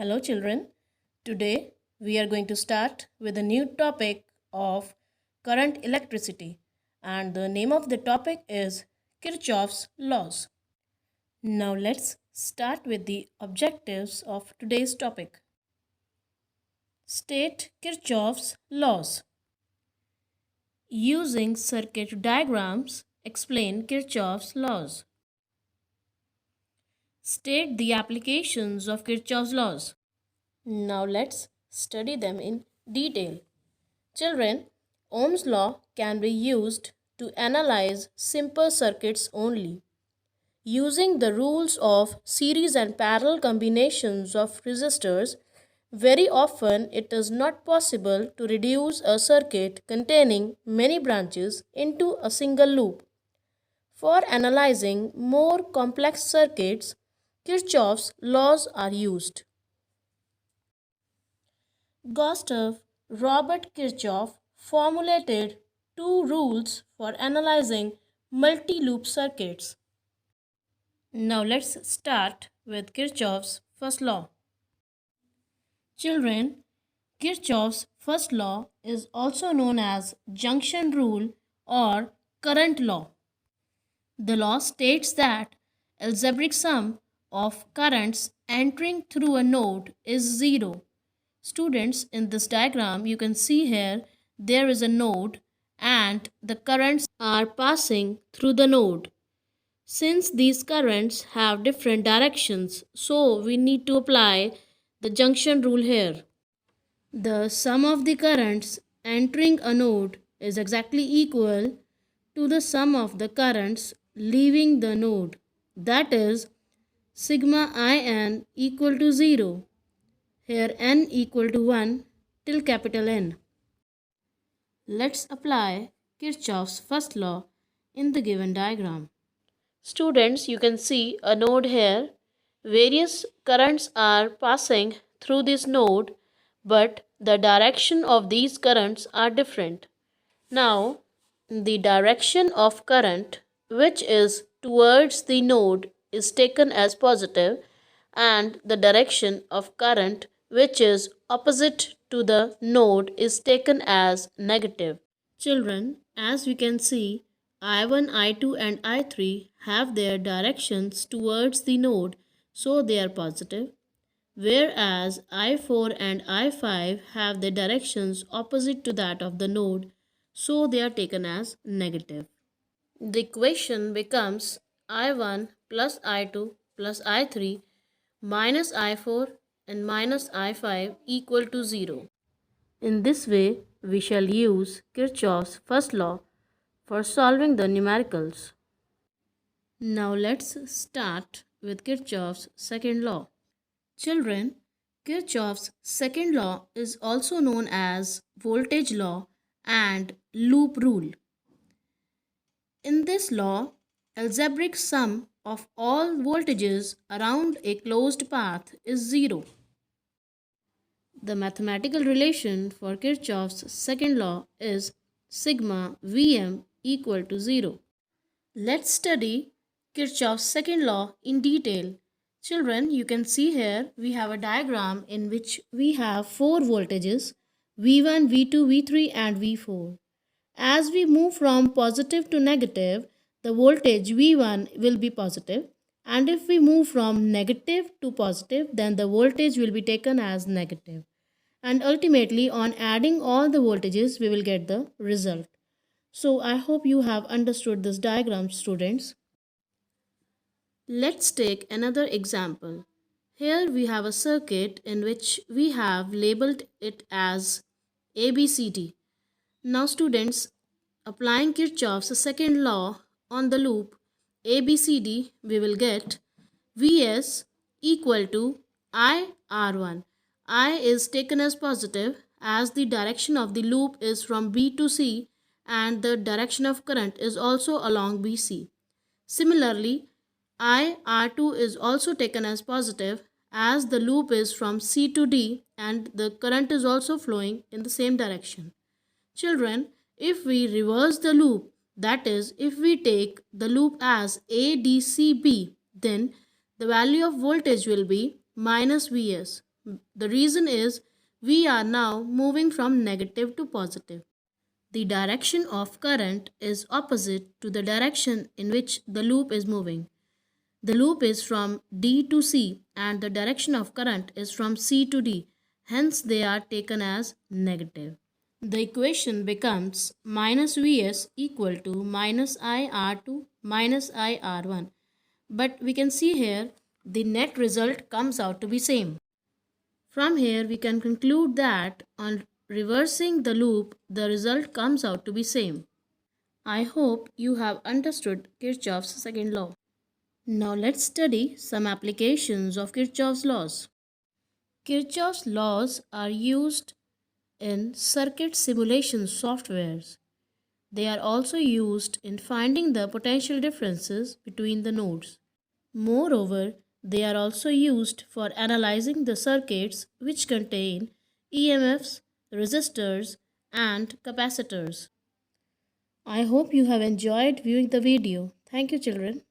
Hello children. Today we are going to start with a new topic of current electricity, and the name of the topic is Kirchhoff's laws. Now let's start with the objectives of today's topic. State Kirchhoff's laws. Using circuit diagrams, explain Kirchhoff's laws. State the applications of Kirchhoff's laws. Now let's study them in detail. Children, Ohm's law can be used to analyze simple circuits only. Using the rules of series and parallel combinations of resistors, very often it is not possible to reduce a circuit containing many branches into a single loop. For analyzing more complex circuits, Kirchhoff's laws are used. Gustav Robert Kirchhoff formulated two rules for analyzing multi-loop circuits. Now let's start with Kirchhoff's first law. Children, Kirchhoff's first law is also known as junction rule or current law. The law states that algebraic sum of currents entering through a node is zero. Students, in this diagram you can see here there is a node and the currents are passing through the node. Since these currents have different directions, so we need to apply the junction rule here. The sum of the currents entering a node is exactly equal to the sum of the currents leaving the node. That is sigma in equal to 0. Here n equal to 1 till capital N. Let's apply Kirchhoff's first law in the given diagram. Students, you can see a node here. Various currents are passing through this node, but the direction of these currents are different. Now, the direction of current which is towards the node is taken as positive, and the direction of current which is opposite to the node is taken as negative. Children, as we can see, I1, I2 and I3 have their directions towards the node, so they are positive, whereas I4 and I5 have their directions opposite to that of the node, so they are taken as negative. The equation becomes I1 plus I2 plus I3 minus I4 and minus I5 equal to 0. In this way, we shall use Kirchhoff's first law for solving the numericals. Now let's start with Kirchhoff's second law. Children, Kirchhoff's second law is also known as voltage law and loop rule. In this law, algebraic sum of all voltages around a closed path is 0. The mathematical relation for Kirchhoff's second law is sigma Vm equal to 0. Let's study Kirchhoff's second law in detail. Children, you can see here we have a diagram in which we have 4 voltages V1, V2, V3 and V4. As we move from positive to negative, the voltage V1 will be positive, and if we move from negative to positive, then the voltage will be taken as negative. And ultimately, on adding all the voltages, we will get the result. So I hope you have understood this diagram, students. Let's take another example. Here we have a circuit in which we have labeled it as ABCD. Now students, applying Kirchhoff's second law on the loop ABCD, we will get Vs equal to IR1. I is taken as positive as the direction of the loop is from B to C and the direction of current is also along BC. Similarly, IR2 is also taken as positive as the loop is from C to D and the current is also flowing in the same direction. Children, if we reverse the loop, that is, if we take the loop as ADCB, then the value of voltage will be minus Vs. The reason is we are now moving from negative to positive. The direction of current is opposite to the direction in which the loop is moving. The loop is from D to C and the direction of current is from C to D. Hence, they are taken as negative. The equation becomes minus Vs equal to minus IR2 minus IR1. But we can see here the net result comes out to be same. From here we can conclude that on reversing the loop the result comes out to be same. I hope you have understood Kirchhoff's second law. Now let's study some applications of Kirchhoff's laws. Kirchhoff's laws are used in circuit simulation softwares. They are also used in finding the potential differences between the nodes. Moreover, they are also used for analyzing the circuits which contain EMFs, resistors, and capacitors. I hope you have enjoyed viewing the video. Thank you, children.